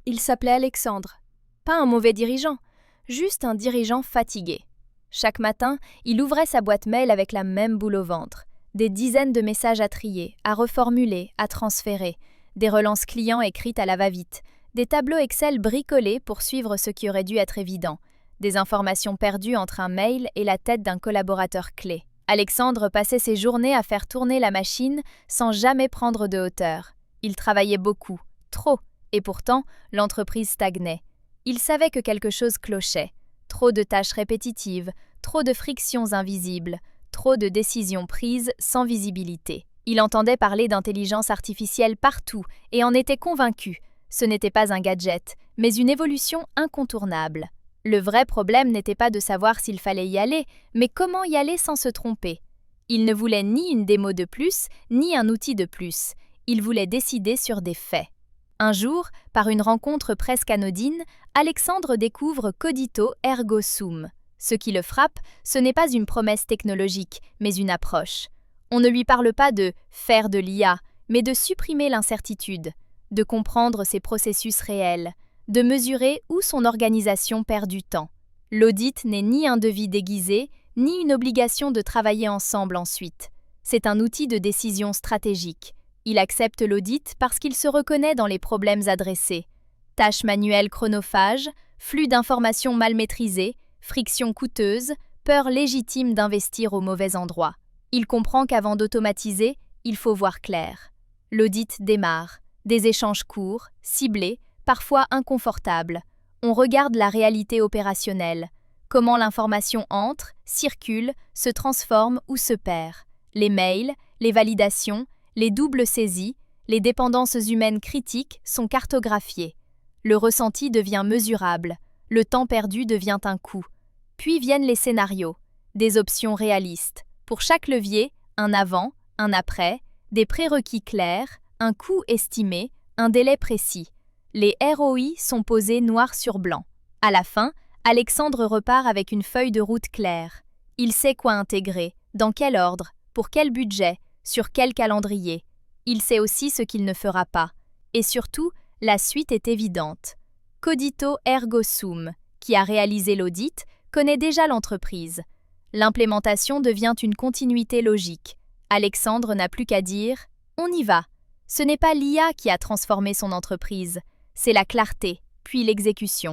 Il s'appelait Alexandre. Pas un mauvais dirigeant, juste un dirigeant fatigué. Chaque matin, il ouvrait sa boîte mail avec la même boule au ventre. Des dizaines de messages à trier, à reformuler, à transférer. Des relances clients écrites à la va-vite. Des tableaux Excel bricolés pour suivre ce qui aurait dû être évident. Des informations perdues entre un mail et la tête d'un collaborateur clé. Alexandre passait ses journées à faire tourner la machine sans jamais prendre de hauteur. Il travaillait beaucoup, trop, et pourtant, l'entreprise stagnait. Il savait que quelque chose clochait. Trop de tâches répétitives, trop de frictions invisibles, trop de décisions prises sans visibilité. Il entendait parler d'intelligence artificielle partout et en était convaincu. Ce n'était pas un gadget, mais une évolution incontournable. Le vrai problème n'était pas de savoir s'il fallait y aller, mais comment y aller sans se tromper. Il ne voulait ni une démo de plus, ni un outil de plus. Il voulait décider sur des faits. Un jour, par une rencontre presque anodine, Alexandre découvre Codito ergo sum. Ce qui le frappe, ce n'est pas une promesse technologique, mais une approche. On ne lui parle pas de « faire de l'IA », mais de supprimer l'incertitude, de comprendre ses processus réels, de mesurer où son organisation perd du temps. L'audit n'est ni un devis déguisé, ni une obligation de travailler ensemble ensuite. C'est un outil de décision stratégique. Il accepte l'audit parce qu'il se reconnaît dans les problèmes adressés. Tâches manuelles chronophages, flux d'informations mal maîtrisés, frictions coûteuses, peur légitime d'investir au mauvais endroit. Il comprend qu'avant d'automatiser, il faut voir clair. L'audit démarre. Des échanges courts, ciblés, parfois inconfortables. On regarde la réalité opérationnelle. Comment l'information entre, circule, se transforme ou se perd. Les mails, les validations, les doubles saisies, les dépendances humaines critiques sont cartographiées. Le ressenti devient mesurable. Le temps perdu devient un coût. Puis viennent les scénarios, des options réalistes. Pour chaque levier, un avant, un après, des prérequis clairs, un coût estimé, un délai précis. Les ROI sont posés noir sur blanc. À la fin, Alexandre repart avec une feuille de route claire. Il sait quoi intégrer, dans quel ordre, pour quel budget, sur quel calendrier. Il sait aussi ce qu'il ne fera pas. Et surtout, la suite est évidente. Codito ergo sum, qui a réalisé l'audit, connaît déjà l'entreprise. L'implémentation devient une continuité logique. Alexandre n'a plus qu'à dire « on y va ». Ce n'est pas l'IA qui a transformé son entreprise, c'est la clarté, puis l'exécution.